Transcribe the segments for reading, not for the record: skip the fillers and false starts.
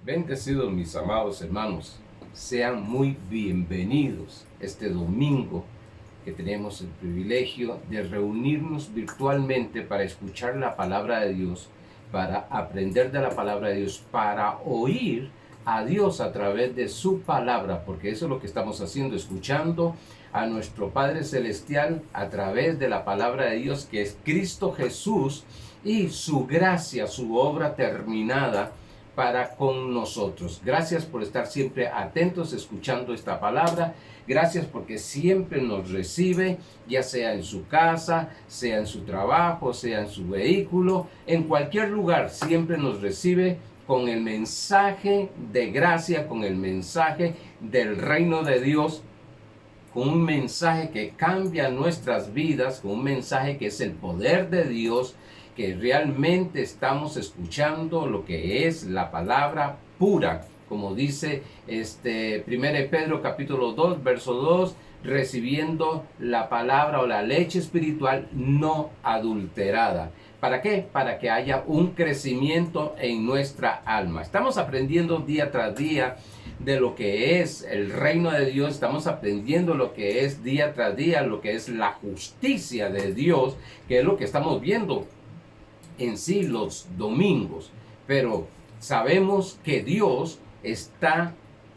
Bendecidos mis amados hermanos, sean muy bienvenidos este domingo que tenemos el privilegio de reunirnos virtualmente para escuchar la palabra de Dios, para aprender de la palabra de Dios, para oír a Dios a través de su palabra, porque eso es lo que estamos haciendo, escuchando a nuestro Padre Celestial a través de la palabra de Dios, que es Cristo Jesús y su gracia, su obra terminada para con nosotros. Gracias por estar siempre atentos escuchando esta palabra. Gracias porque siempre nos recibe, ya sea en su casa, sea en su trabajo, sea en su vehículo, en cualquier lugar, siempre nos recibe con el mensaje de gracia, con el mensaje del reino de Dios, con un mensaje que cambia nuestras vidas, con un mensaje que es el poder de Dios, que realmente estamos escuchando lo que es la palabra pura, como dice 1 Pedro capítulo 2, verso 2, recibiendo la palabra o la leche espiritual no adulterada. ¿Para qué? Para que haya un crecimiento en nuestra alma. Estamos aprendiendo día tras día de lo que es el reino de Dios, estamos aprendiendo lo que es día tras día, lo que es la justicia de Dios, que es lo que estamos viendo en sí los domingos. Pero sabemos que Dios está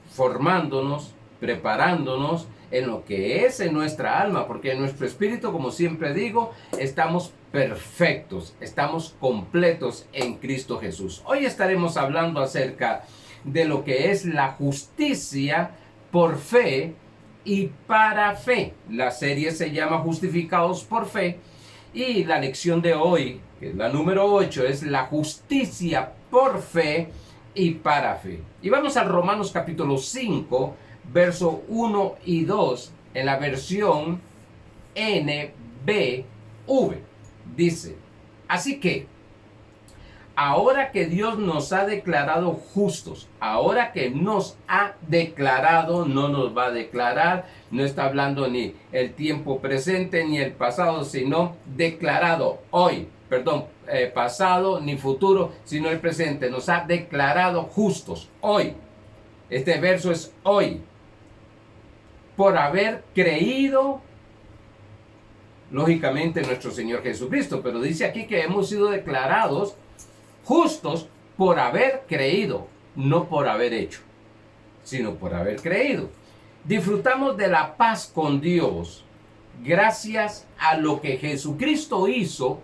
formándonos, preparándonos en lo que es en nuestra alma, porque en nuestro espíritu, como siempre digo, estamos perfectos, estamos completos en Cristo Jesús. Hoy estaremos hablando acerca de lo que es la justicia por fe y para fe. La serie se llama Justificados por Fe y la lección de hoy, que es la número 8, es la justicia por fe y para fe. Y vamos a Romanos capítulo 5, verso 1 y 2 en la versión NBV. Dice, así que ahora que Dios nos ha declarado justos, ahora que nos ha declarado, no nos va a declarar, no está hablando ni el tiempo presente ni el pasado, sino declarado hoy, pasado ni futuro, sino el presente, nos ha declarado justos hoy. Este verso es hoy, por haber creído, lógicamente, en nuestro Señor Jesucristo, pero dice aquí que hemos sido declarados justos por haber creído, no por haber hecho, sino por haber creído. Disfrutamos de la paz con Dios gracias a lo que Jesucristo hizo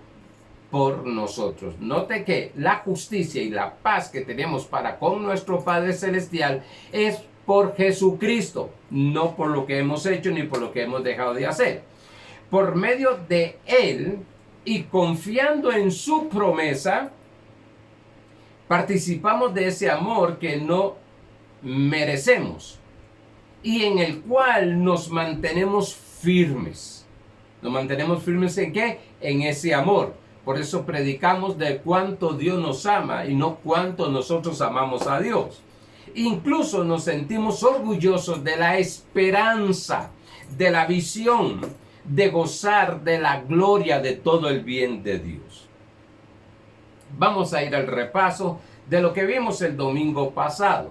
por nosotros. Note que la justicia y la paz que tenemos para con nuestro Padre Celestial es por Jesucristo, no por lo que hemos hecho ni por lo que hemos dejado de hacer. Por medio de Él y confiando en su promesa, participamos de ese amor que no merecemos y en el cual nos mantenemos firmes. ¿Nos mantenemos firmes en qué? En ese amor. Por eso predicamos de cuánto Dios nos ama y no cuánto nosotros amamos a Dios. Incluso nos sentimos orgullosos de la esperanza, de la visión, de gozar de la gloria de todo el bien de Dios. Vamos a ir al repaso de lo que vimos el domingo pasado.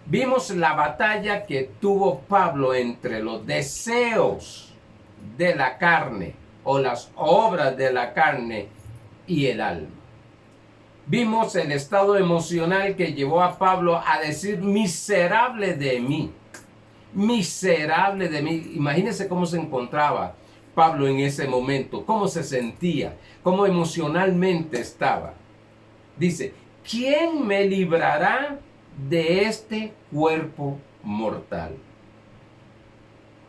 Vimos la batalla que tuvo Pablo entre los deseos de la carne o las obras de la carne y el alma. Vimos el estado emocional que llevó a Pablo a decir miserable de mí, miserable de mí. Imagínense cómo se encontraba Pablo en ese momento, cómo se sentía, cómo emocionalmente estaba. Dice, ¿quién me librará de este cuerpo mortal?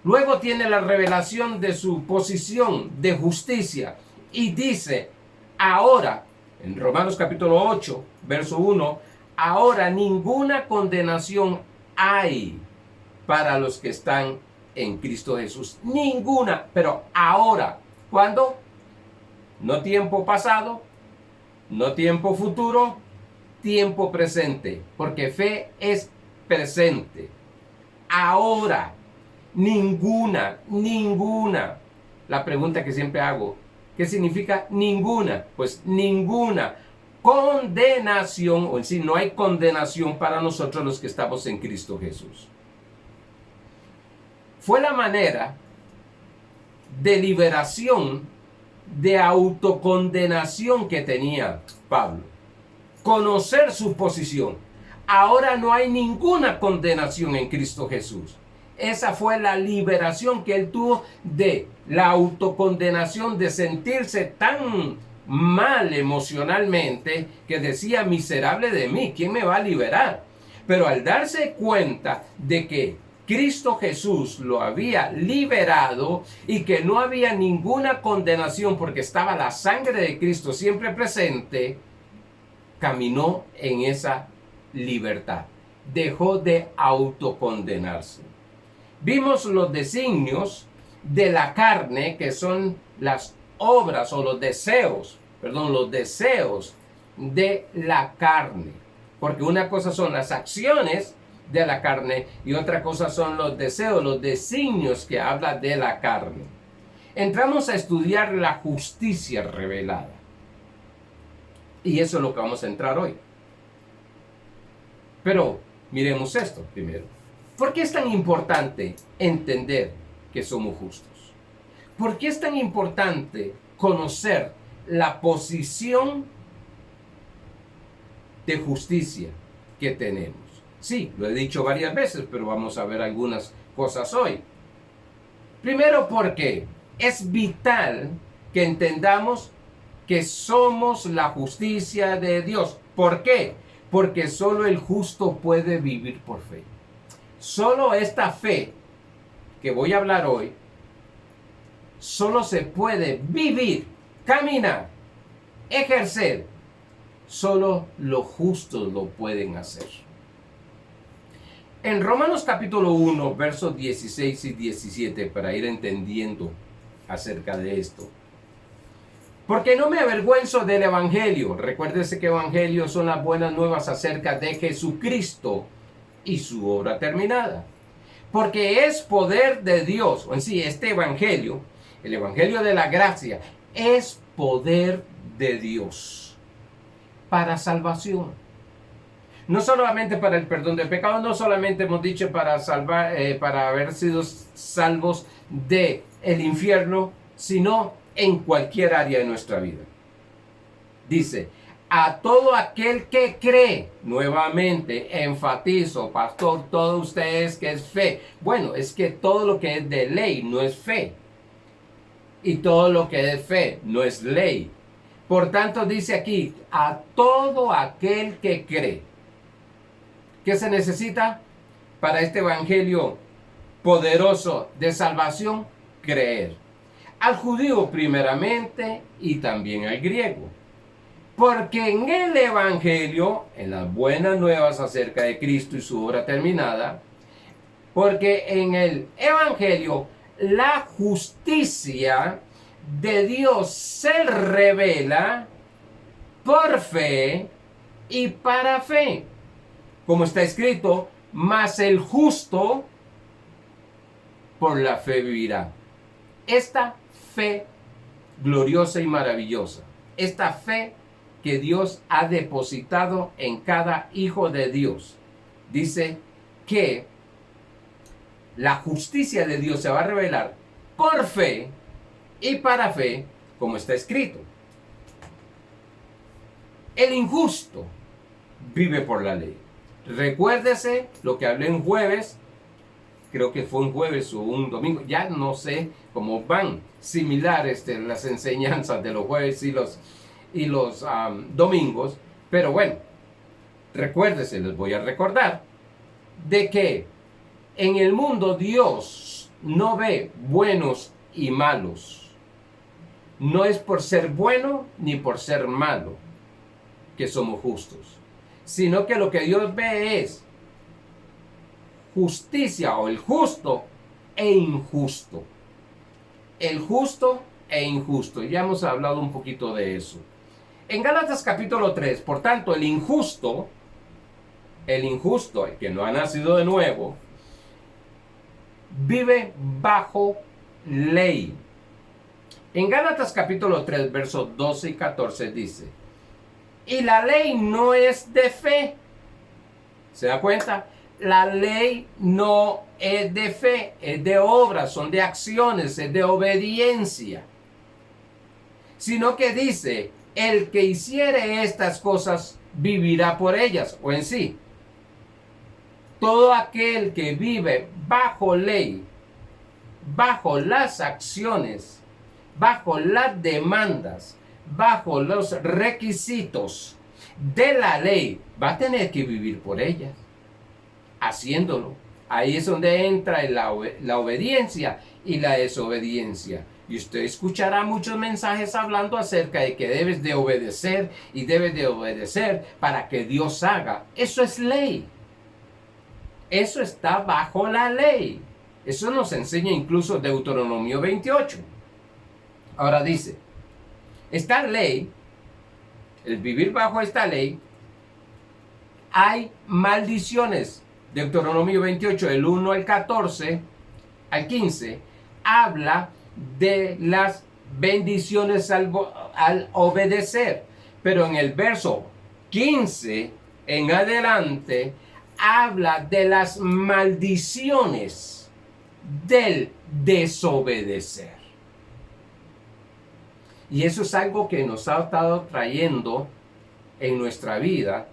Luego tiene la revelación de su posición de justicia y dice, ahora, en Romanos capítulo 8, verso 1, ahora ninguna condenación hay para los que están en Cristo Jesús. Ninguna, pero ahora. ¿Cuándo? No tiempo pasado, no tiempo futuro, tiempo presente, porque fe es presente. Ahora, ninguna. La pregunta que siempre hago, ¿qué significa ninguna? Pues ninguna condenación, o en sí no hay condenación para nosotros los que estamos en Cristo Jesús. Fue la manera de liberación, de autocondenación que tenía Pablo. Conocer su posición. Ahora no hay ninguna condenación en Cristo Jesús. Esa fue la liberación que él tuvo de la autocondenación, de sentirse tan mal emocionalmente que decía: miserable de mí, ¿quién me va a liberar? Pero al darse cuenta de que Cristo Jesús lo había liberado y que no había ninguna condenación porque estaba la sangre de Cristo siempre presente, caminó en esa libertad. Dejó de autocondenarse. Vimos los designios de la carne, que son las obras o los deseos de la carne. Porque una cosa son las acciones de la carne y otra cosa son los deseos, los designios que habla de la carne. Entramos a estudiar la justicia revelada. Y eso es lo que vamos a entrar hoy. Pero miremos esto primero. ¿Por qué es tan importante entender que somos justos? ¿Por qué es tan importante conocer la posición de justicia que tenemos? Sí, lo he dicho varias veces, pero vamos a ver algunas cosas hoy. Primero, porque es vital que entendamos que somos la justicia de Dios. ¿Por qué? Porque solo el justo puede vivir por fe. Solo esta fe que voy a hablar hoy, solo se puede vivir, caminar, ejercer. Solo los justos lo pueden hacer. En Romanos capítulo 1, versos 16 y 17, para ir entendiendo acerca de esto. Porque no me avergüenzo del Evangelio. Recuérdese que Evangelio son las buenas nuevas acerca de Jesucristo y su obra terminada. Porque es poder de Dios. O en sí, este Evangelio, el Evangelio de la gracia, es poder de Dios para salvación. No solamente para el perdón de pecados, no solamente hemos dicho para salvar, para haber sido salvos del infierno, sino en cualquier área de nuestra vida. Dice: a todo aquel que cree, nuevamente enfatizo, pastor, todo ustedes que es fe. Bueno, es que todo lo que es de ley no es fe. Y todo lo que es fe no es ley. Por tanto, dice aquí: a todo aquel que cree. ¿Qué se necesita para este evangelio poderoso de salvación? Creer. Al judío primeramente y también al griego. Porque en el evangelio, en las buenas nuevas acerca de Cristo y su obra terminada, porque en el evangelio la justicia de Dios se revela por fe y para fe. Como está escrito: mas el justo por la fe vivirá. Esta fe gloriosa y maravillosa, esta fe que Dios ha depositado en cada hijo de Dios, dice que la justicia de Dios se va a revelar por fe y para fe, como está escrito. El injusto vive por la ley. Recuérdese lo que hablé en jueves, creo que fue un jueves o un domingo, ya no sé cómo van similares las enseñanzas de los jueves y los domingos, pero bueno, recuérdese, les voy a recordar, de que en el mundo Dios no ve buenos y malos. No es por ser bueno ni por ser malo que somos justos, sino que lo que Dios ve es justicia, o el justo e injusto. El justo e injusto. Ya hemos hablado un poquito de eso. En Gálatas capítulo 3, por tanto, el injusto, el que no ha nacido de nuevo, vive bajo ley. En Gálatas capítulo 3, versos 12 y 14 dice: Y la ley no es de fe. ¿Se da cuenta? La ley no es de fe, es de obras, son de acciones, es de obediencia. Sino que dice, el que hiciere estas cosas vivirá por ellas, o en sí. Todo aquel que vive bajo ley, bajo las acciones, bajo las demandas, bajo los requisitos de la ley, va a tener que vivir por ellas, haciéndolo. Ahí es donde entra la obediencia y la desobediencia. Y usted escuchará muchos mensajes hablando acerca de que debes de obedecer y debes de obedecer para que Dios haga. Eso es ley. Eso está bajo la ley. Eso nos enseña incluso Deuteronomio 28. Ahora dice, esta ley, el vivir bajo esta ley, hay maldiciones. Deuteronomio 28, del 1 al 14, al 15, habla de las bendiciones al obedecer. Pero en el verso 15 en adelante, habla de las maldiciones del desobedecer. Y eso es algo que nos ha estado trayendo en nuestra vida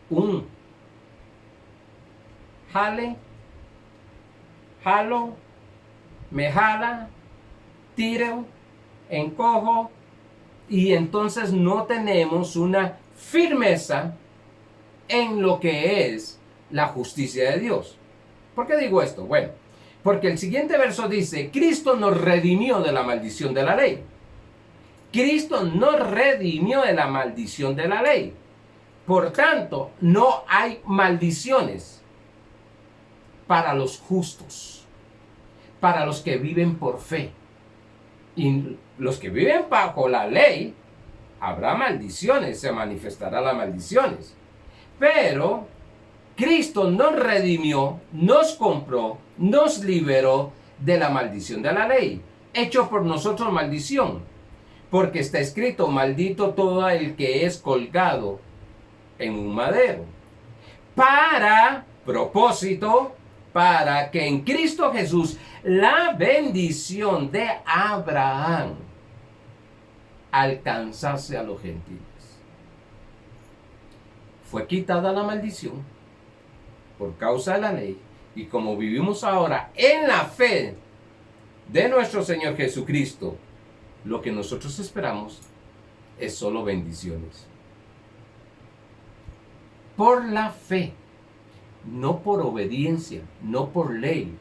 un jalo, me jala, tiro, encojo, y entonces no tenemos una firmeza en lo que es la justicia de Dios. ¿Por qué digo esto? Bueno, porque el siguiente verso dice, Cristo nos redimió de la maldición de la ley. Cristo nos redimió de la maldición de la ley. Por tanto, no hay maldiciones para los justos, para los que viven por fe. Y los que viven bajo la ley, habrá maldiciones, se manifestarán las maldiciones. Pero Cristo nos redimió, nos compró, nos liberó de la maldición de la ley, hecho por nosotros maldición, porque está escrito, maldito todo el que es colgado en un madero. Para propósito, para que en Cristo Jesús la bendición de Abraham alcanzase a los gentiles. Fue quitada la maldición por causa de la ley, y como vivimos ahora en la fe de nuestro Señor Jesucristo, lo que nosotros esperamos es solo bendiciones. Por la fe, no por obediencia, no por ley,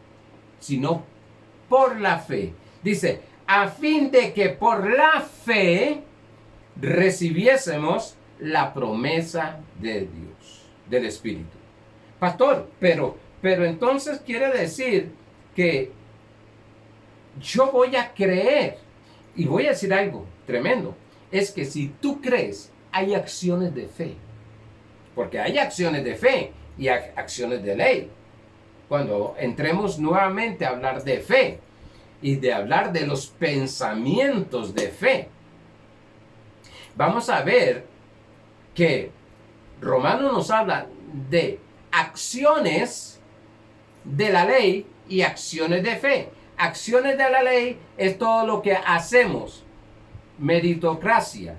sino por la fe. Dice, a fin de que por la fe recibiésemos la promesa de Dios, del Espíritu. Pastor, pero entonces quiere decir que yo voy a creer. Y voy a decir algo tremendo. Es que si tú crees, hay acciones de fe. Porque hay acciones de fe y acciones de ley. Cuando entremos nuevamente a hablar de fe y de hablar de los pensamientos de fe, vamos a ver que Romanos nos habla de acciones de la ley y acciones de fe. Acciones de la ley es todo lo que hacemos, meritocracia,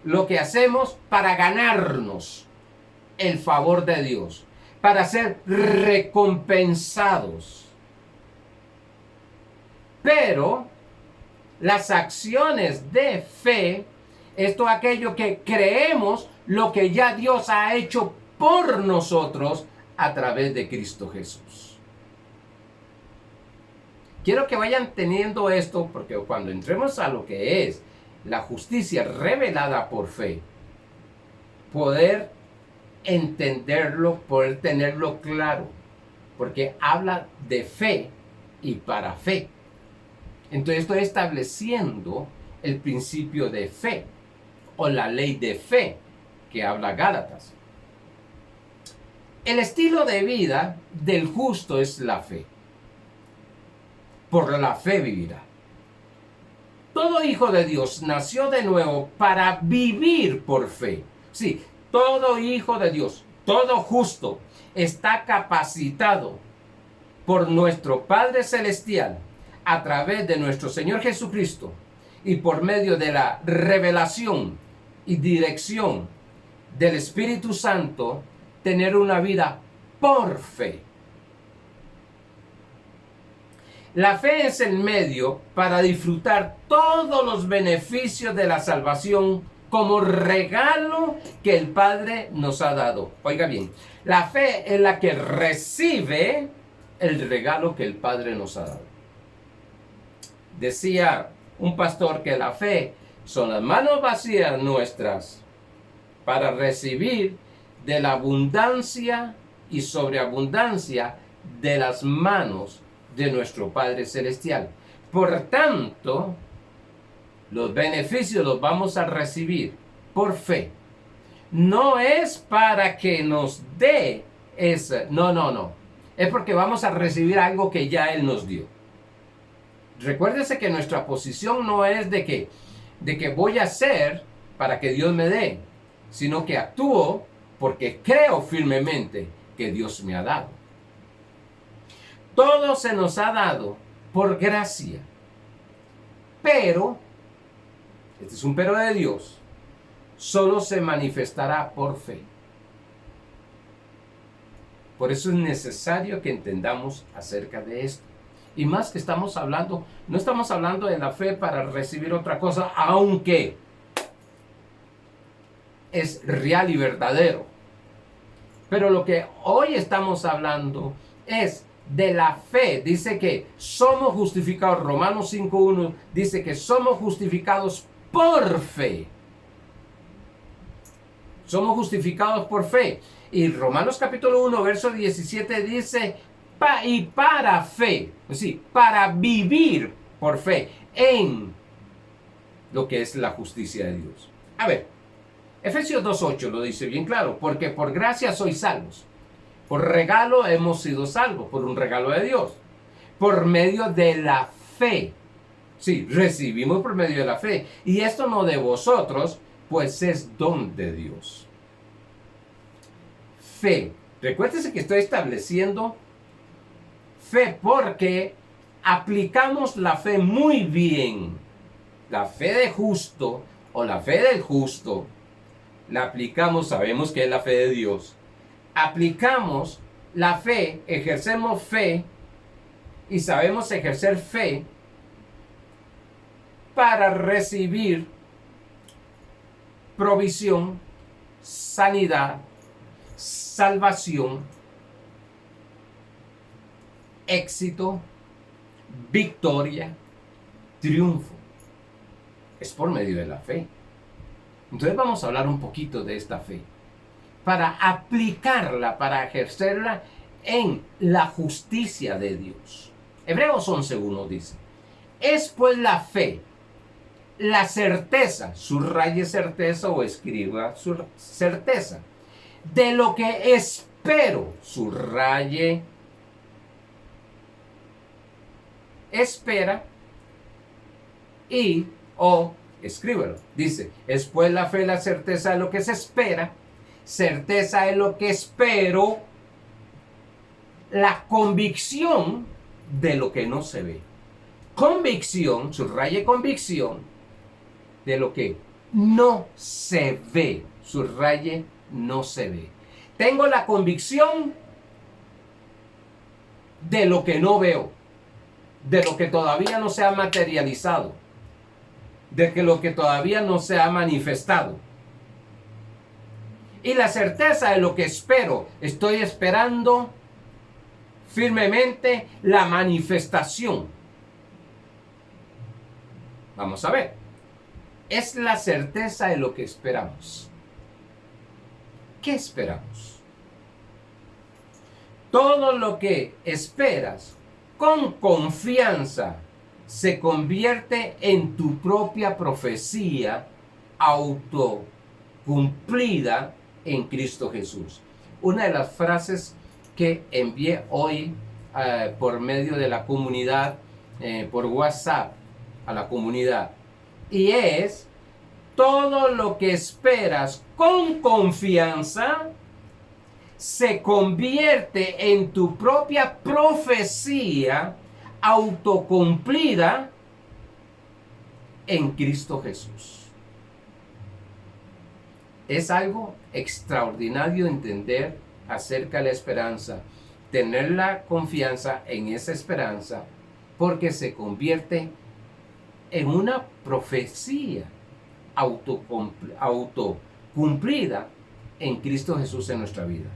lo que hacemos para ganarnos el favor de Dios, para ser recompensados. Pero las acciones de fe es todo aquello que creemos lo que ya Dios ha hecho por nosotros a través de Cristo Jesús. Quiero que vayan teniendo esto, porque cuando entremos a lo que es la justicia revelada por fe, poder entenderlo, poder tenerlo claro, porque habla de fe y para fe. Entonces estoy estableciendo el principio de fe, o la ley de fe, que habla Gálatas. El estilo de vida del justo es la fe. Por la fe vivirá. Todo hijo de Dios nació de nuevo para vivir por fe. Sí, todo hijo de Dios, todo justo, está capacitado por nuestro Padre Celestial a través de nuestro Señor Jesucristo y por medio de la revelación y dirección del Espíritu Santo, tener una vida por fe. La fe es el medio para disfrutar todos los beneficios de la salvación como regalo que el Padre nos ha dado. Oiga bien, la fe es la que recibe el regalo que el Padre nos ha dado. Decía un pastor que la fe son las manos vacías nuestras para recibir de la abundancia y sobreabundancia de las manos de nuestro Padre Celestial. Por tanto, los beneficios los vamos a recibir por fe. No es para que nos dé ese, no. Es porque vamos a recibir algo que ya Él nos dio. Recuérdese que nuestra posición no es de que voy a hacer para que Dios me dé, sino que actúo porque creo firmemente que Dios me ha dado. Todo se nos ha dado por gracia. Pero, este es un pero de Dios, solo se manifestará por fe. Por eso es necesario que entendamos acerca de esto. Y más que estamos hablando, no estamos hablando de la fe para recibir otra cosa, aunque es real y verdadero. Pero lo que hoy estamos hablando es de la fe. Dice que somos justificados. Romanos 5:1 dice que somos justificados por fe. Somos justificados por fe. Y Romanos capítulo 1, verso 17 dice, y para fe, es decir, para vivir por fe en lo que es la justicia de Dios. A ver, Efesios 2:8 lo dice bien claro, porque por gracia sois salvos. Por regalo hemos sido salvos, por un regalo de Dios, por medio de la fe. Sí, recibimos por medio de la fe. Y esto no de vosotros, pues es don de Dios. Fe. Recuérdese que estoy estableciendo fe porque aplicamos la fe muy bien. La fe de justo o la fe del justo la aplicamos, sabemos que es la fe de Dios. Aplicamos la fe, ejercemos fe y sabemos ejercer fe para recibir provisión, sanidad, salvación, éxito, victoria, triunfo. Es por medio de la fe. Entonces vamos a hablar un poquito de esta fe, para aplicarla, para ejercerla en la justicia de Dios. Hebreos 11:1 dice, es pues la fe, la certeza, subraye certeza o escriba certeza, de lo que espero, subraye espera y o escríbelo. Dice, es pues la fe, la certeza de lo que se espera, certeza de lo que espero, la convicción de lo que no se ve. Convicción, subraye convicción, de lo que no se ve, subraye no se ve. Tengo la convicción de lo que no veo, de lo que todavía no se ha materializado, de que lo que todavía no se ha manifestado. Y la certeza de lo que espero, estoy esperando firmemente la manifestación. Vamos a ver. Es la certeza de lo que esperamos. ¿Qué esperamos? Todo lo que esperas con confianza se convierte en tu propia profecía autocumplida en Cristo Jesús. Una de las frases que envié hoy por medio de la comunidad, por WhatsApp a la comunidad, Y es todo lo que esperas con confianza se convierte en tu propia profecía autocumplida en Cristo Jesús. Es algo extraordinario entender acerca de la esperanza, tener la confianza en esa esperanza, porque se convierte en una profecía autocumplida en Cristo Jesús en nuestra vida.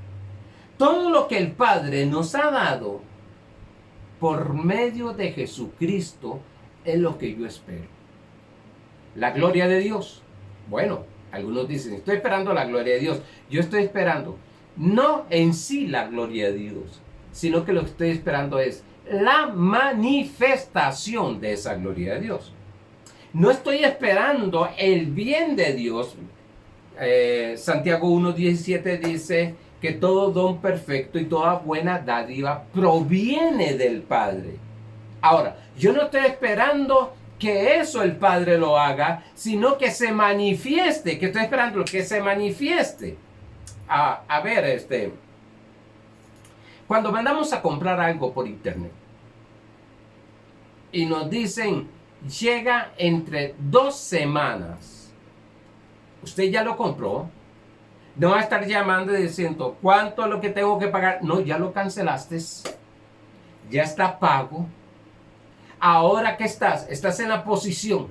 Todo lo que el Padre nos ha dado por medio de Jesucristo es lo que yo espero. La gloria de Dios. Bueno, algunos dicen, estoy esperando la gloria de Dios. Yo estoy esperando, no en sí la gloria de Dios, sino que lo que estoy esperando es la manifestación de esa gloria de Dios. No estoy esperando el bien de Dios. Santiago 1:17 dice que todo don perfecto y toda buena dádiva proviene del Padre. Ahora, yo no estoy esperando que eso el Padre lo haga, sino que se manifieste, que estoy esperando que se manifieste. A ver, cuando mandamos a comprar algo por internet y nos dicen, llega entre 2 semanas, ¿usted ya lo compró? No va a estar llamando y diciendo, ¿cuánto es lo que tengo que pagar? No, ya lo cancelaste, ya está pago. Ahora que estás en la posición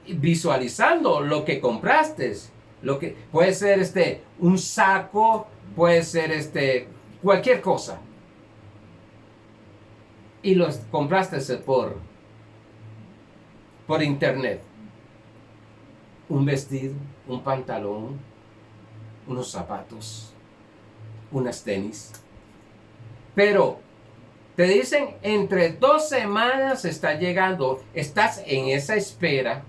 visualizando lo que compraste, lo que puede ser un saco, puede ser cualquier cosa, y lo compraste por internet, un vestido, un pantalón, unos zapatos, unas tenis, pero te dicen, entre 2 semanas está llegando. Estás en esa espera,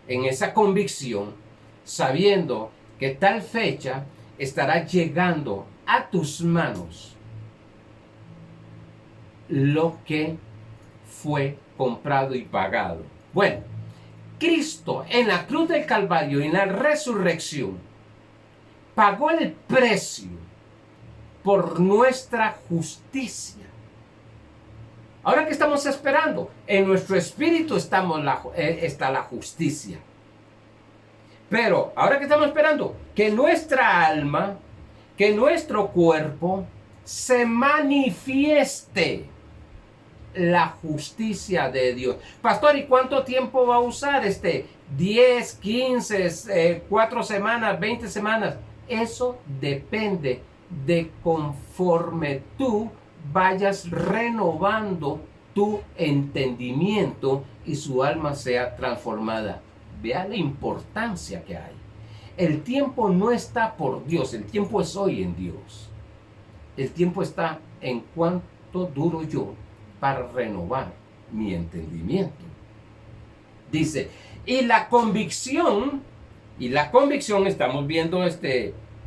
en esa convicción, sabiendo que tal fecha estará llegando a tus manos lo que fue comprado y pagado. Bueno, Cristo en la cruz del Calvario y en la resurrección pagó el precio por nuestra justicia. Ahora, ¿qué estamos esperando? En nuestro espíritu está la justicia. Pero, ¿ahora qué estamos esperando? Que nuestra alma, que nuestro cuerpo se manifieste la justicia de Dios. Pastor, ¿y cuánto tiempo va a usar 10, 15, 4 semanas, 20 semanas? Eso depende de conforme tú vayas renovando tu entendimiento y su alma sea transformada. Vea la importancia que hay. El tiempo no está por Dios, el tiempo es hoy en Dios. El tiempo está en cuánto duro yo para renovar mi entendimiento. Dice, y la convicción, estamos viendo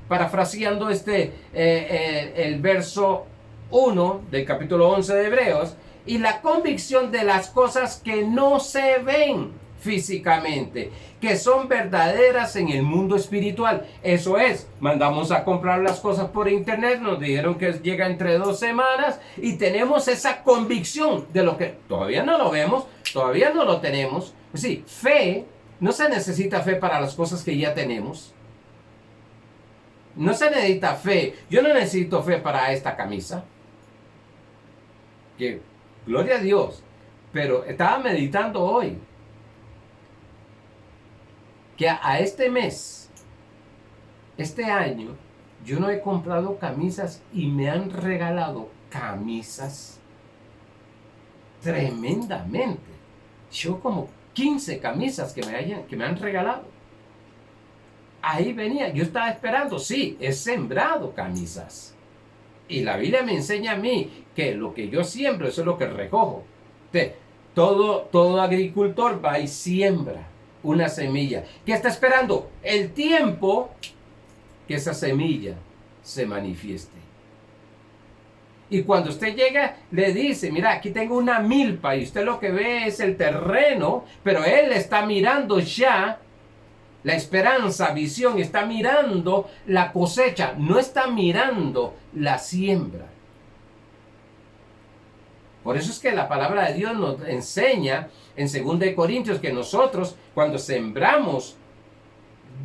parafraseando el verso 1 del capítulo 11 de Hebreos, y la convicción de las cosas que no se ven físicamente, que son verdaderas en el mundo espiritual. Eso es, mandamos a comprar las cosas por internet, nos dijeron que llega entre 2 semanas y tenemos esa convicción de lo que todavía no lo vemos, todavía no lo tenemos. Sí, fe, no se necesita fe para las cosas que ya tenemos. No se necesita fe. Yo no necesito fe para esta camisa. Que gloria a Dios. Pero estaba meditando hoy que a este mes, este año, yo no he comprado camisas y me han regalado camisas tremendamente. Yo como 15 camisas que me han regalado. Ahí venía, yo estaba esperando, sí, he sembrado camisas. Y la Biblia me enseña a mí que lo que yo siembro, eso es lo que recojo. Todo agricultor va y siembra una semilla. ¿Qué está esperando? El tiempo que esa semilla se manifieste. Y cuando usted llega, le dice, mira, aquí tengo una milpa y usted lo que ve es el terreno, pero él está mirando ya la esperanza, visión, está mirando la cosecha, no está mirando la siembra. Por eso es que la palabra de Dios nos enseña en 2 Corintios que nosotros cuando sembramos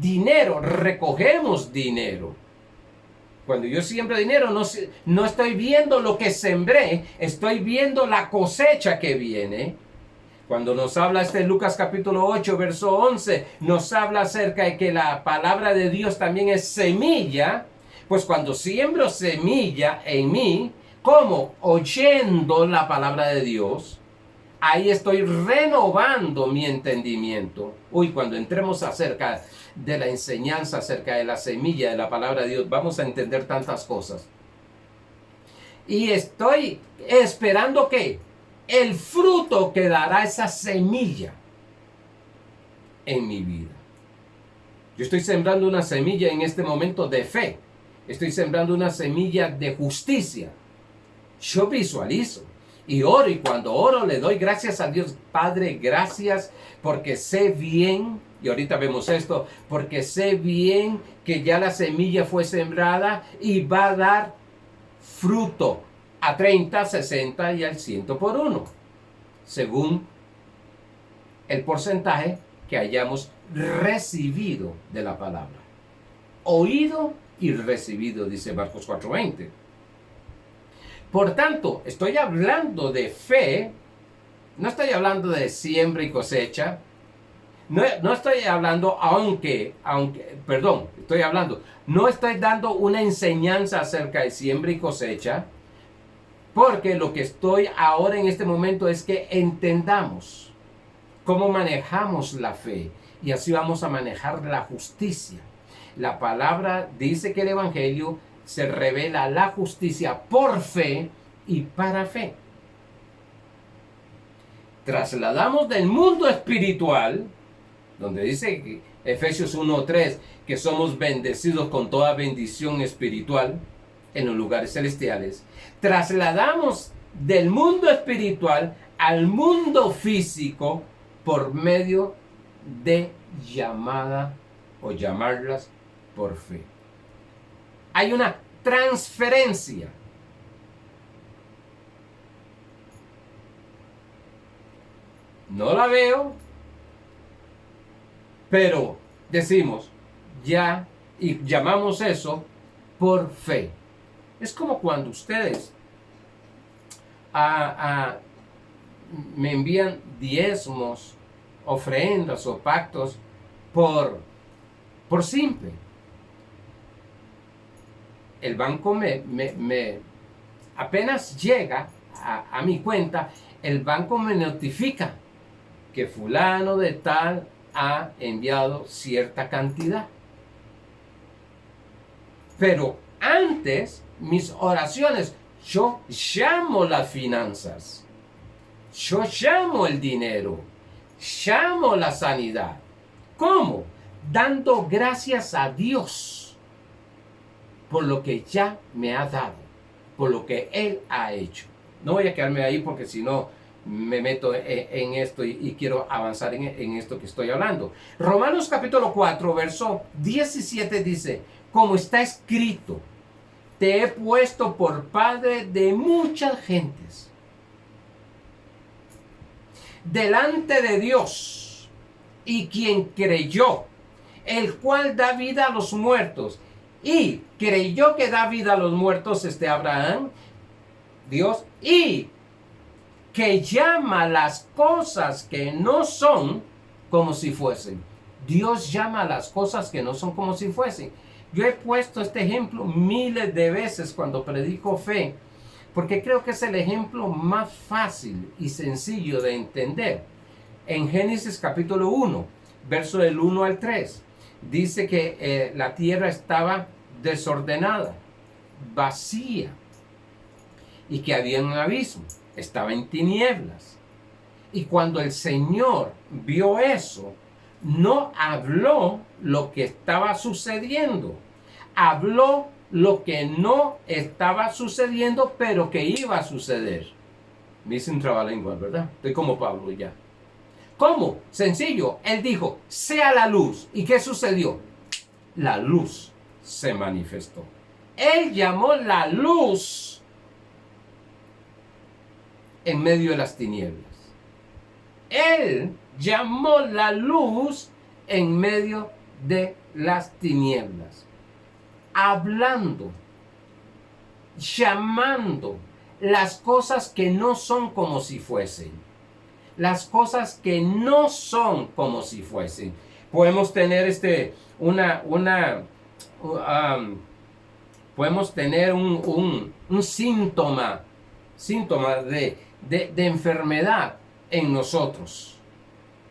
dinero, recogemos dinero. Cuando yo siembro dinero, no estoy viendo lo que sembré, estoy viendo la cosecha que viene. Cuando nos habla Lucas capítulo 8, verso 11, nos habla acerca de que la palabra de Dios también es semilla. Pues cuando siembro semilla en mí, ¿cómo? Oyendo la palabra de Dios. Ahí estoy renovando mi entendimiento. Uy, cuando entremos acerca de la enseñanza, acerca de la semilla de la palabra de Dios, vamos a entender tantas cosas. Y estoy esperando que el fruto que dará esa semilla en mi vida. Yo estoy sembrando una semilla en este momento de fe. Estoy sembrando una semilla de justicia. Yo visualizo y oro, y cuando oro le doy gracias a Dios. Padre, gracias porque sé bien, y ahorita vemos esto, porque sé bien que ya la semilla fue sembrada y va a dar fruto a 30, 60 y al 100 por uno, según el porcentaje que hayamos recibido de la palabra. Oído y recibido, dice Marcos 4:20. Por tanto, estoy hablando de fe, no estoy hablando de siembra y cosecha, no estoy hablando, no estoy dando una enseñanza acerca de siembra y cosecha, porque lo que estoy ahora en este momento es que entendamos cómo manejamos la fe y así vamos a manejar la justicia. La palabra dice que el Evangelio se revela la justicia por fe y para fe. Trasladamos del mundo espiritual, donde dice Efesios 1:3 que somos bendecidos con toda bendición espiritual en los lugares celestiales. Trasladamos del mundo espiritual al mundo físico por medio de llamada o llamarlas por fe. Hay una transferencia. No la veo, pero decimos ya y llamamos eso por fe. Es como cuando ustedes me envían diezmos, ofrendas o pactos por simple. El banco apenas llega a mi cuenta, el banco me notifica que fulano de tal ha enviado cierta cantidad. Pero antes, mis oraciones, yo llamo las finanzas, yo llamo el dinero, llamo la sanidad. ¿Cómo? Dando gracias a Dios por lo que ya me ha dado, por lo que Él ha hecho. No voy a quedarme ahí porque si no me meto en esto y quiero avanzar en esto que estoy hablando. Romanos capítulo 4, verso 17 dice, como está escrito, te he puesto por padre de muchas gentes, delante de Dios, y quien creyó, el cual da vida a los muertos, y creyó que da vida a los muertos, Abraham, Dios, y que llama las cosas que no son como si fuesen. Dios llama las cosas que no son como si fuesen. Yo he puesto este ejemplo miles de veces cuando predico fe, porque creo que es el ejemplo más fácil y sencillo de entender. En Génesis capítulo 1, verso del 1 al 3, dice que la tierra estaba desordenada, vacía, y que había un abismo, estaba en tinieblas. Y cuando el Señor vio eso, no habló lo que estaba sucediendo, habló lo que no estaba sucediendo, pero que iba a suceder. Me hice un trabalengua, ¿verdad? Estoy como Pablo ya. ¿Cómo? Sencillo. Él dijo, sea la luz. ¿Y qué sucedió? La luz se manifestó. Él llamó la luz en medio de las tinieblas. Él llamó la luz en medio de las tinieblas. Hablando, llamando las cosas que no son como si fuesen. Las cosas que no son como si fuesen. Podemos tener podemos tener un síntoma de enfermedad en nosotros,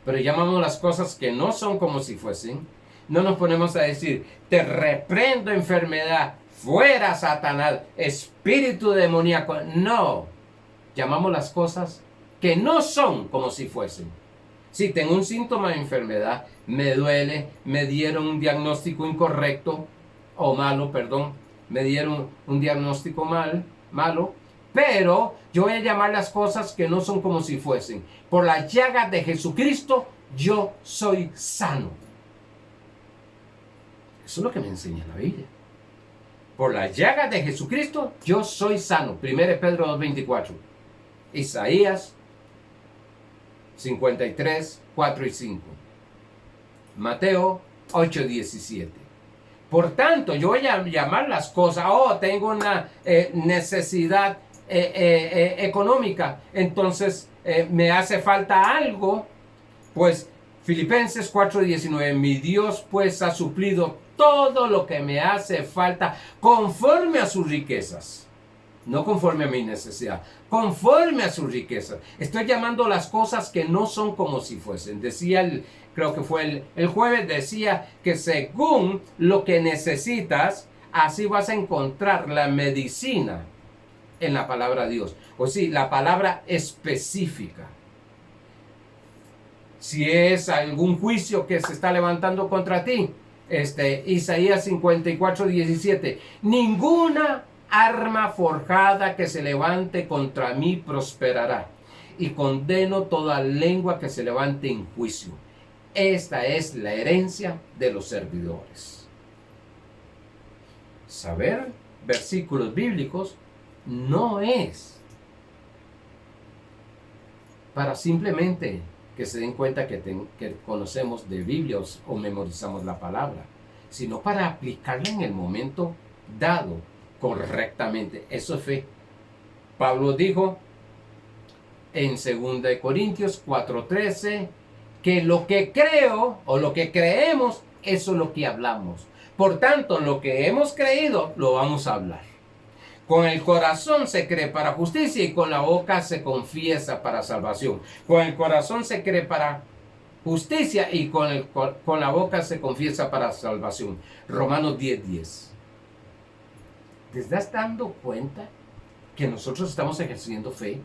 pero llamamos las cosas que no son como si fuesen. No nos ponemos a decir, te reprendo enfermedad, fuera Satanás, espíritu demoníaco. No, llamamos las cosas que no son como si fuesen. Si tengo un síntoma de enfermedad, me duele, me dieron un diagnóstico incorrecto, o malo, perdón, me dieron un diagnóstico malo, pero yo voy a llamar las cosas que no son como si fuesen. Por las llagas de Jesucristo, yo soy sano. Eso es lo que me enseña la Biblia. Por las llagas de Jesucristo, yo soy sano. 1 Pedro 2:24. Isaías 53, 4 y 5. Mateo 8:17. Por tanto, yo voy a llamar las cosas, tengo una necesidad económica, entonces me hace falta algo, pues Filipenses 4:19, mi Dios pues ha suplido todo lo que me hace falta conforme a sus riquezas, no conforme a mi necesidad, conforme a sus riquezas. Estoy llamando las cosas que no son como si fuesen. Decía creo que fue el jueves, decía que según lo que necesitas, así vas a encontrar la medicina en la palabra de Dios. O sí, la palabra específica. Si es algún juicio que se está levantando contra ti, Isaías 54:17, ninguna arma forjada que se levante contra mí prosperará, y condeno toda lengua que se levante en juicio. Esta es la herencia de los servidores. Saber versículos bíblicos no es para simplemente que se den cuenta que conocemos de Biblia o memorizamos la palabra, sino para aplicarla en el momento dado correctamente. Eso es fe. Pablo dijo en 2 Corintios 4:13 que lo que creo o lo que creemos, eso es lo que hablamos. Por tanto, lo que hemos creído, lo vamos a hablar. Con el corazón se cree para justicia y con la boca se confiesa para salvación. Con el corazón se cree para justicia y con la boca se confiesa para salvación. Romanos 10:10. ¿Te estás dando cuenta que nosotros estamos ejerciendo fe?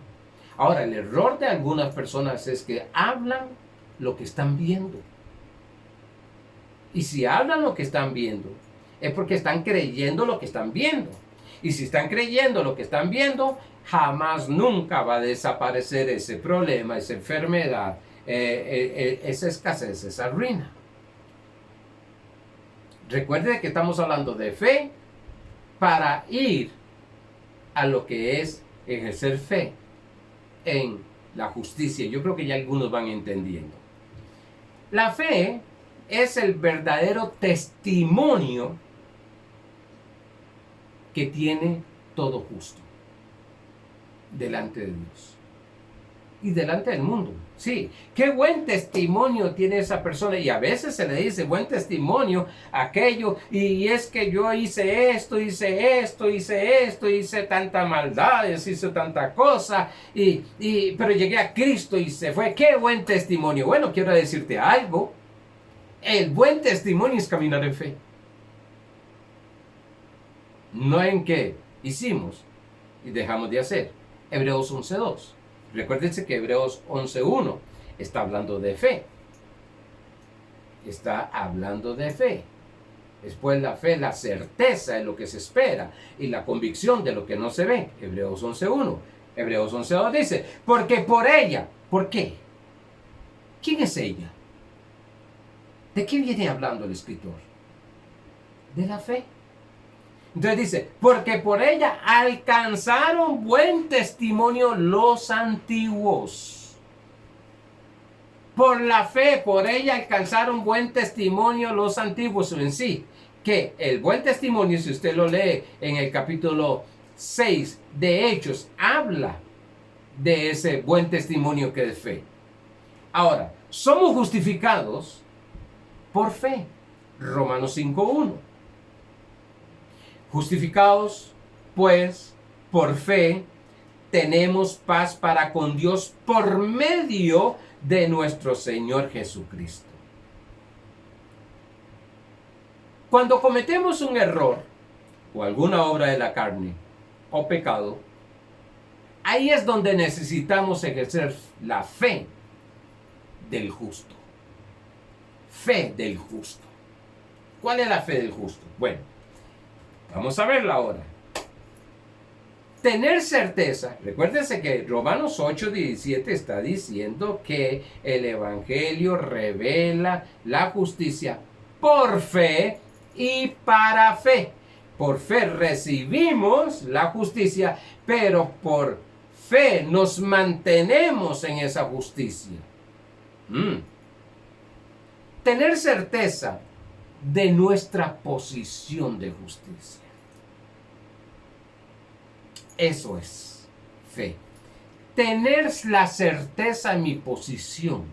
Ahora, el error de algunas personas es que hablan lo que están viendo. Y si hablan lo que están viendo, es porque están creyendo lo que están viendo. Y si están creyendo lo que están viendo, jamás nunca va a desaparecer ese problema, esa enfermedad, esa escasez, esa ruina. Recuerde que estamos hablando de fe para ir a lo que es ejercer fe en la justicia. Yo creo que ya algunos van entendiendo. La fe es el verdadero testimonio que tiene todo justo delante de Dios y delante del mundo. Sí, qué buen testimonio tiene esa persona, y a veces se le dice buen testimonio aquello, y es que yo hice esto, hice tanta maldades, hice tanta cosa, pero llegué a Cristo y se fue. Qué buen testimonio. Bueno, quiero decirte algo, el buen testimonio es caminar en fe. No en qué hicimos y dejamos de hacer. Hebreos 11:2. Recuérdense que Hebreos 11:1 está hablando de fe. Está hablando de fe. Después la fe, la certeza de lo que se espera y la convicción de lo que no se ve. Hebreos 11.1. Hebreos 11.2 dice, porque por ella, ¿por qué? ¿Quién es ella? ¿De qué viene hablando el escritor? De la fe. Entonces dice, porque por ella alcanzaron buen testimonio los antiguos. Por la fe, por ella alcanzaron buen testimonio los antiguos en sí. Que el buen testimonio, si usted lo lee en el capítulo 6 de Hechos, habla de ese buen testimonio que es fe. Ahora, somos justificados por fe. Romanos 5.1. Justificados, pues, por fe, tenemos paz para con Dios por medio de nuestro Señor Jesucristo. Cuando cometemos un error o alguna obra de la carne o pecado, ahí es donde necesitamos ejercer la fe del justo. Fe del justo. ¿Cuál es la fe del justo? Bueno, vamos a verla ahora. Tener certeza. Recuérdense que Romanos 8:17 está diciendo que el Evangelio revela la justicia por fe y para fe. Por fe recibimos la justicia, pero por fe nos mantenemos en esa justicia. Tener certeza de nuestra posición de justicia. Eso es fe. Tener la certeza en mi posición,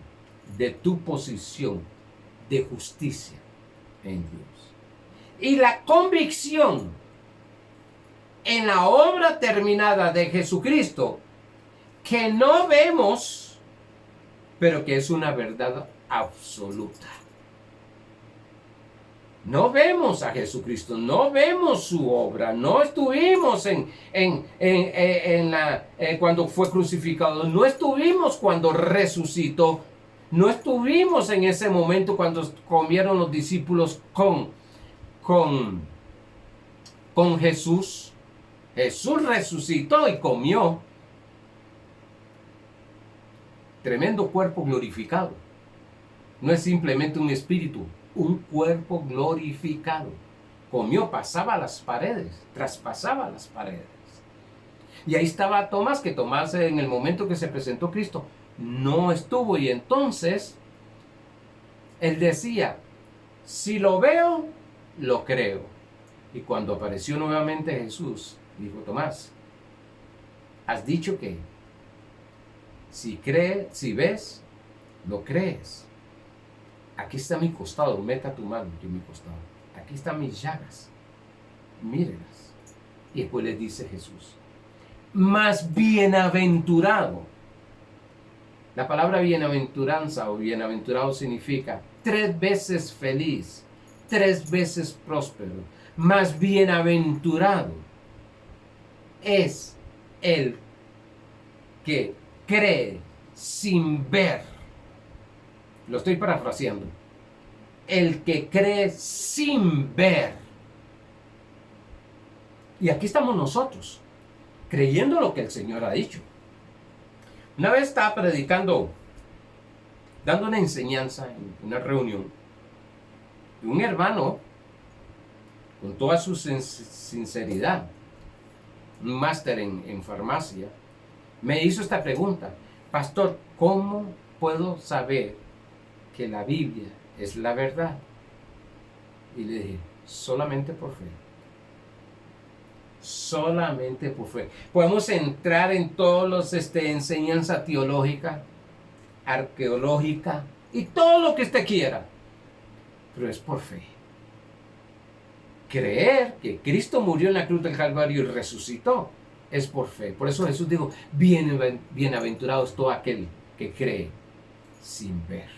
de tu posición de justicia en Dios. Y la convicción en la obra terminada de Jesucristo, que no vemos, pero que es una verdad absoluta. No vemos a Jesucristo, no vemos su obra, no estuvimos cuando fue crucificado, no estuvimos cuando resucitó, no estuvimos en ese momento cuando comieron los discípulos con Jesús. Jesús resucitó y comió. Tremendo cuerpo glorificado. No es simplemente un espíritu. Un cuerpo glorificado. Comió, pasaba las paredes, traspasaba las paredes. Y ahí estaba Tomás, que Tomás en el momento que se presentó Cristo no estuvo. Y entonces él decía, si lo veo, lo creo. Y cuando apareció nuevamente Jesús, dijo Tomás, has dicho que si ves, lo crees. Aquí está mi costado, meta tu mano en mi costado. Aquí están mis llagas, mírelas. Y después le dice Jesús, más bienaventurado. La palabra bienaventuranza o bienaventurado significa 3 veces feliz, 3 veces próspero. Más bienaventurado es el que cree sin ver. Lo estoy parafraseando. El que cree sin ver. Y aquí estamos nosotros, creyendo lo que el Señor ha dicho. Una vez estaba predicando, dando una enseñanza en una reunión, y un hermano, con toda su sinceridad, un máster en farmacia, me hizo esta pregunta: pastor, ¿cómo puedo saber que la Biblia es la verdad? Y le dije, solamente por fe. Solamente por fe. Podemos entrar en todas las enseñanza teológica, arqueológica y todo lo que usted quiera, pero es por fe. Creer que Cristo murió en la cruz del Calvario y resucitó es por fe. Por eso Jesús dijo, bienaventurado es todo aquel que cree sin ver.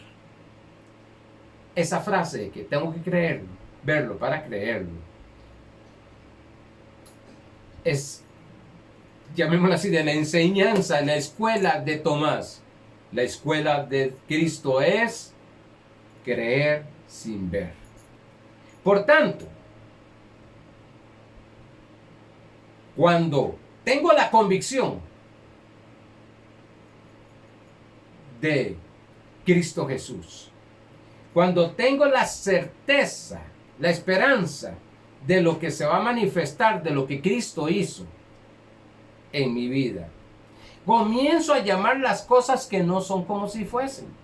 Esa frase de que tengo que creerlo, verlo para creerlo, es, llamémoslo así, de la enseñanza, la escuela de Tomás. La escuela de Cristo es creer sin ver. Por tanto, cuando tengo la convicción de Cristo Jesús, cuando tengo la certeza, la esperanza de lo que se va a manifestar, de lo que Cristo hizo en mi vida, comienzo a llamar las cosas que no son como si fuesen.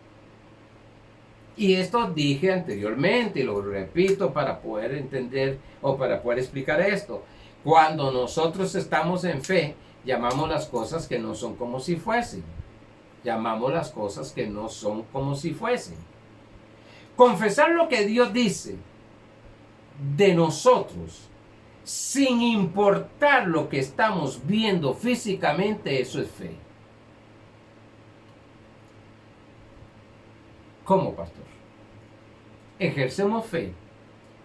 Y esto dije anteriormente y lo repito para poder entender o para poder explicar esto. Cuando nosotros estamos en fe, llamamos las cosas que no son como si fuesen. Llamamos las cosas que no son como si fuesen. Confesar lo que Dios dice de nosotros, sin importar lo que estamos viendo físicamente, eso es fe. ¿Cómo, pastor? Ejercemos fe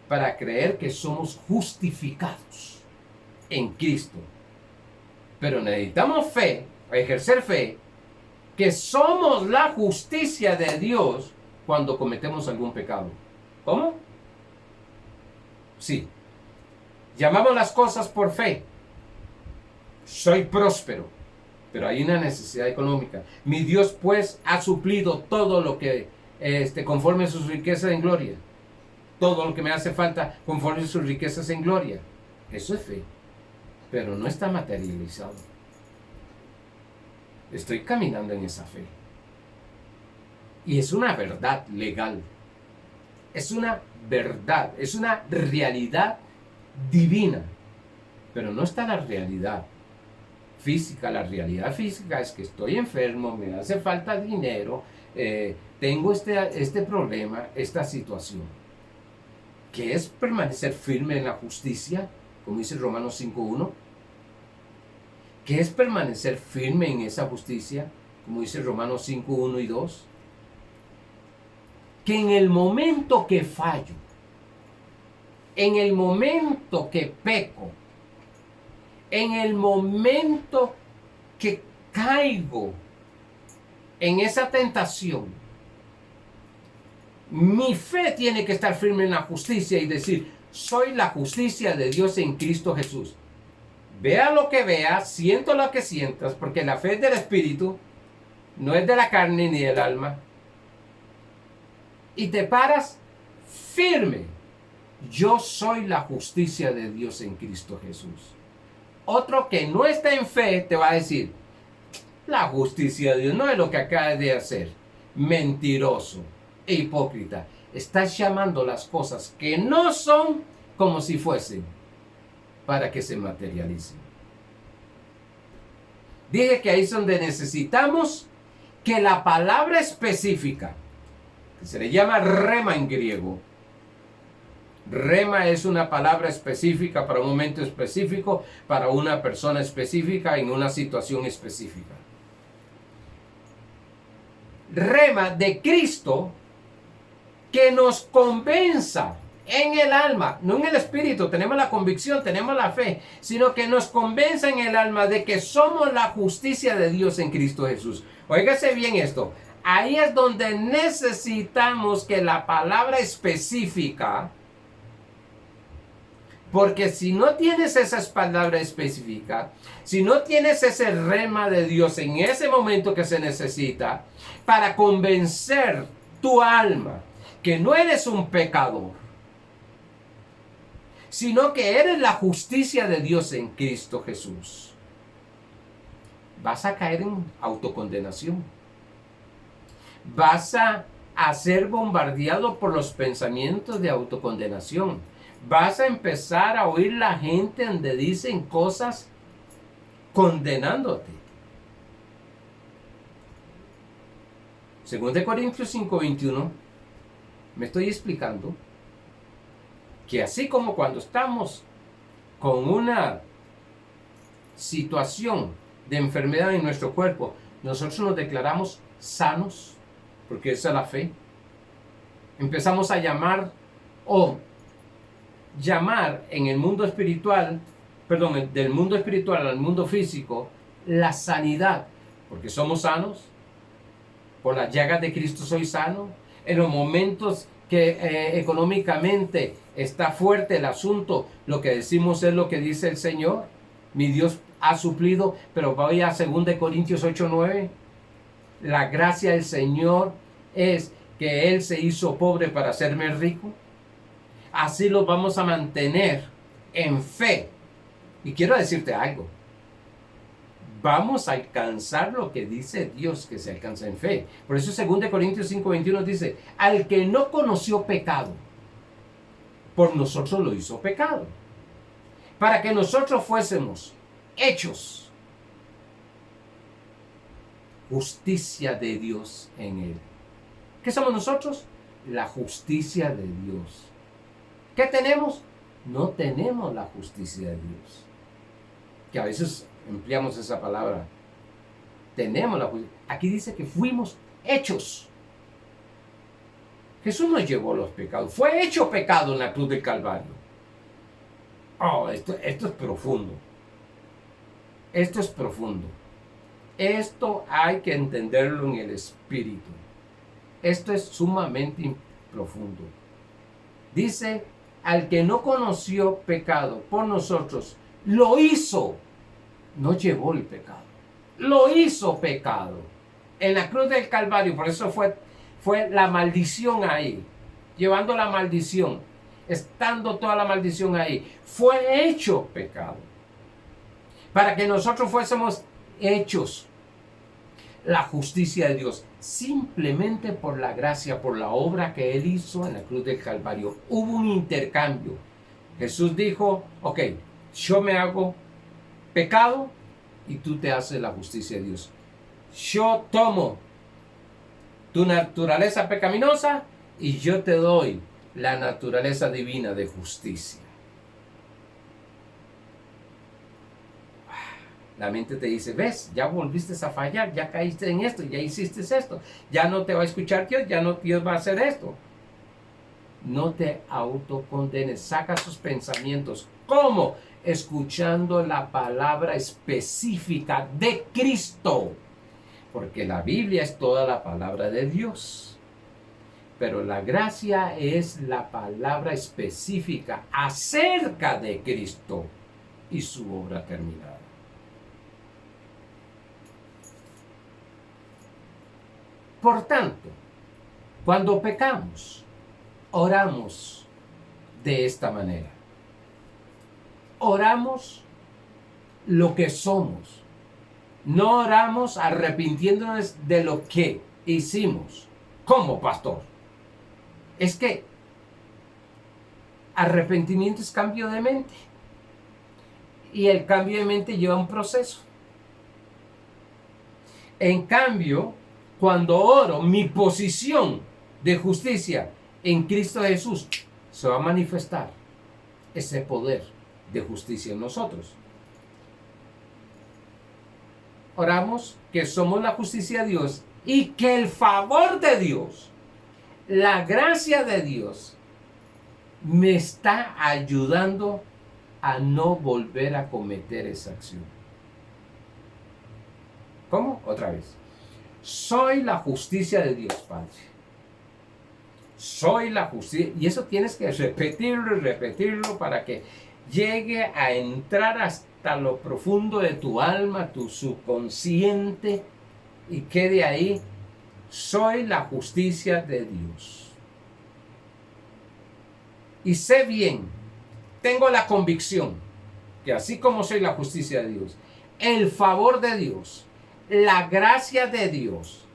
para creer que somos justificados en Cristo. Pero necesitamos fe, ejercer fe, que somos la justicia de Dios cuando cometemos algún pecado. ¿Cómo? Sí. Llamamos las cosas por fe. Soy próspero, pero hay una necesidad económica. Mi Dios pues ha suplido todo lo que conforme a sus riquezas en gloria. Todo lo que me hace falta conforme a sus riquezas en gloria. Eso es fe, pero no está materializado. Estoy caminando en esa fe. Y es una verdad legal. Es una verdad, es una realidad divina. Pero no está la realidad física. La realidad física es que estoy enfermo, me hace falta dinero, tengo este problema, esta situación. ¿Qué es permanecer firme en la justicia? Como dice Romanos 5.1. ¿Qué es permanecer firme en esa justicia? Como dice Romanos 5.1 y 2. Que en el momento que fallo, en el momento que peco, en el momento que caigo en esa tentación, mi fe tiene que estar firme en la justicia y decir, soy la justicia de Dios en Cristo Jesús. Vea lo que veas, siento lo que sientas, porque la fe es del Espíritu, no es de la carne ni del alma. Y te paras firme. Yo soy la justicia de Dios en Cristo Jesús. Otro que no está en fe te va a decir, la justicia de Dios no es lo que acabas de hacer. Mentiroso e hipócrita. Estás llamando las cosas que no son como si fuesen para que se materialicen. Dije que ahí es donde necesitamos que la palabra específica, que se le llama rema en griego. Rema es una palabra específica para un momento específico, para una persona específica, en una situación específica. Rema de Cristo que nos convenza en el alma, no en el espíritu, tenemos la convicción, tenemos la fe, sino que nos convenza en el alma de que somos la justicia de Dios en Cristo Jesús. Óigase bien esto, ahí es donde necesitamos que la palabra específica, porque si no tienes esa palabra específica, si no tienes ese rema de Dios en ese momento que se necesita para convencer tu alma que no eres un pecador, sino que eres la justicia de Dios en Cristo Jesús, vas a caer en autocondenación. Vas a ser bombardeado por los pensamientos de autocondenación. Vas a empezar a oír la gente donde dicen cosas condenándote. 2 Corintios 5:21 me estoy explicando que así como cuando estamos con una situación de enfermedad en nuestro cuerpo, nosotros nos declaramos sanos, porque esa es la fe. Empezamos a llamar en el mundo espiritual, del mundo espiritual al mundo físico, la sanidad, porque somos sanos. Por las llagas de Cristo soy sano. En los momentos que económicamente está fuerte el asunto, lo que decimos es lo que dice el Señor. Mi Dios ha suplido, pero voy a 2 Corintios 8:9. La gracia del Señor es que Él se hizo pobre para hacerme rico. Así los vamos a mantener en fe. Y quiero decirte algo. Vamos a alcanzar lo que dice Dios que se alcanza en fe. Por eso 2 Corintios 5:21 dice, al que no conoció pecado, por nosotros lo hizo pecado, para que nosotros fuésemos hechos justicia de Dios en él. ¿Qué somos nosotros? La justicia de Dios. ¿Qué tenemos? No tenemos la justicia de Dios. Que a veces empleamos esa palabra. Tenemos la justicia. Aquí dice que fuimos hechos. Jesús no llevó los pecados. Fue hecho pecado en la cruz del Calvario. Oh, esto es profundo. Esto es profundo. Esto hay que entenderlo en el espíritu. Esto es sumamente profundo. Dice, al que no conoció pecado por nosotros, lo hizo. No llevó el pecado. Lo hizo pecado. En la cruz del Calvario, por eso fue la maldición ahí. Llevando la maldición. Estando toda la maldición ahí. Fue hecho pecado. Para que nosotros fuésemos hechos la justicia de Dios, simplemente por la gracia, por la obra que Él hizo en la cruz del Calvario. Hubo un intercambio. Jesús dijo, ok, yo me hago pecado y tú te haces la justicia de Dios. Yo tomo tu naturaleza pecaminosa y yo te doy la naturaleza divina de justicia. La mente te dice, ves, ya volviste a fallar, ya caíste en esto, ya hiciste esto, ya no te va a escuchar Dios, ya no Dios va a hacer esto. No te autocondenes, saca sus pensamientos. ¿Cómo? Escuchando la palabra específica de Cristo. Porque la Biblia es toda la palabra de Dios. Pero la gracia es la palabra específica acerca de Cristo y su obra terminada. Por tanto, cuando pecamos, oramos de esta manera. Oramos lo que somos. No oramos arrepintiéndonos de lo que hicimos. ¿Cómo, pastor? Es que arrepentimiento es cambio de mente. Y el cambio de mente lleva un proceso. En cambio, cuando oro, mi posición de justicia en Cristo Jesús, se va a manifestar ese poder de justicia en nosotros. Oramos que somos la justicia de Dios y que el favor de Dios, la gracia de Dios, me está ayudando a no volver a cometer esa acción. ¿Cómo? Otra vez. Soy la justicia de Dios, Padre. Soy la justicia. Y eso tienes que repetirlo y repetirlo para que llegue a entrar hasta lo profundo de tu alma, tu subconsciente, y quede ahí. Soy la justicia de Dios. Y sé bien, tengo la convicción que así como soy la justicia de Dios, el favor de Dios, la gracia de Dios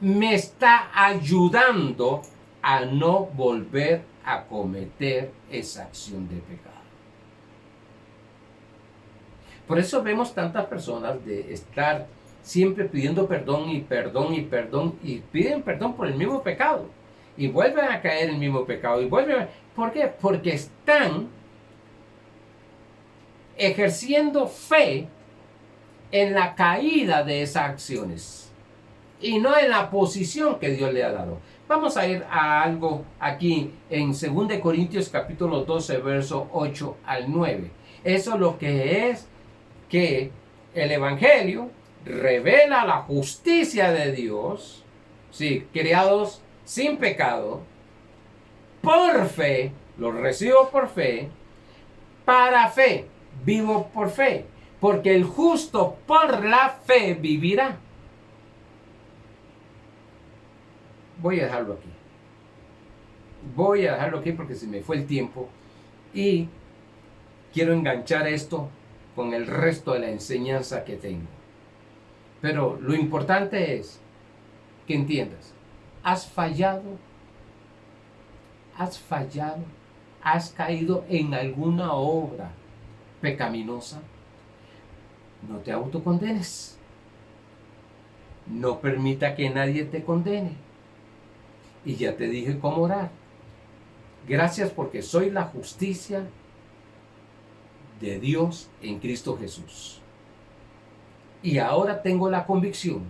me está ayudando a no volver a cometer esa acción de pecado. Por eso vemos tantas personas de estar siempre pidiendo perdón y perdón y perdón y piden perdón por el mismo pecado y vuelven a caer en el mismo pecado y vuelven. ¿Por qué? Porque están ejerciendo fe en la caída de esas acciones y no en la posición que Dios le ha dado. Vamos a ir a algo aquí en 2 Corintios capítulo 12, verso 8 al 9. Eso es lo que es que el Evangelio revela la justicia de Dios, sí, creados sin pecado, por fe, lo recibo por fe, para fe, vivo por fe, porque el justo por la fe vivirá. Voy a dejarlo aquí. Voy a dejarlo aquí porque se me fue el tiempo y quiero enganchar esto con el resto de la enseñanza que tengo. Pero lo importante es que entiendas, has fallado, has caído en alguna obra pecaminosa. No te autocondenes. No permita que nadie te condene. Y ya te dije cómo orar. Gracias porque soy la justicia de Dios en Cristo Jesús. Y ahora tengo la convicción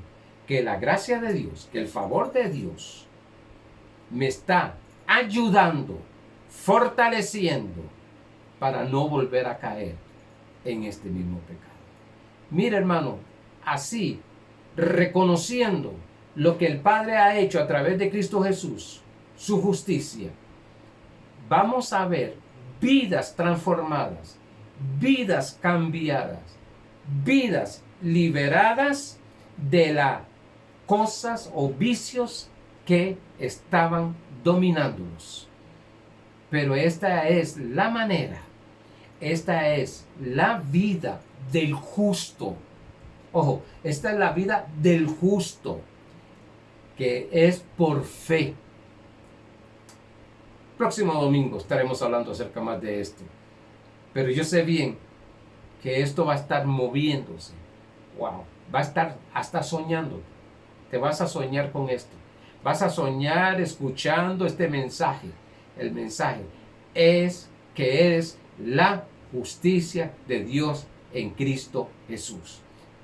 que la gracia de Dios, que el favor de Dios me está ayudando, fortaleciendo para no volver a caer en este mismo pecado. Mira, hermano, así, reconociendo lo que el Padre ha hecho a través de Cristo Jesús, su justicia, vamos a ver vidas transformadas, vidas cambiadas, vidas liberadas de las cosas o vicios que estaban dominándonos. Pero esta es la manera, esta es la vida del justo. Ojo, esta es la vida del justo, que es por fe. Próximo domingo estaremos hablando acerca más de esto. Pero yo sé bien que esto va a estar moviéndose. Wow, va a estar hasta soñando. Te vas a soñar con esto. Vas a soñar escuchando este mensaje. El mensaje es que eres la justicia de Dios en Cristo Jesús.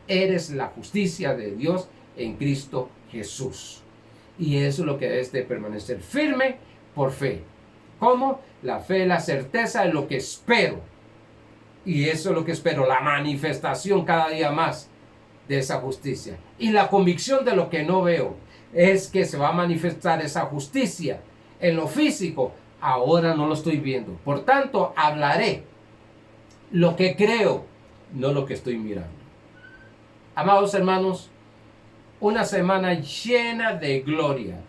Eres la justicia de Dios en Cristo Jesús. Y eso es lo que debes de permanecer firme por fe. ¿Cómo? La fe es la certeza de lo que espero. Y eso es lo que espero, la manifestación cada día más de esa justicia. Y la convicción de lo que no veo es que se va a manifestar esa justicia en lo físico. Ahora no lo estoy viendo. Por tanto, hablaré lo que creo, no lo que estoy mirando. Amados hermanos, una semana llena de gloria,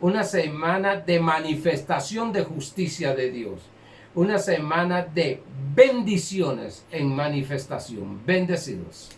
una semana de manifestación de justicia de Dios, una semana de bendiciones en manifestación. Bendecidos.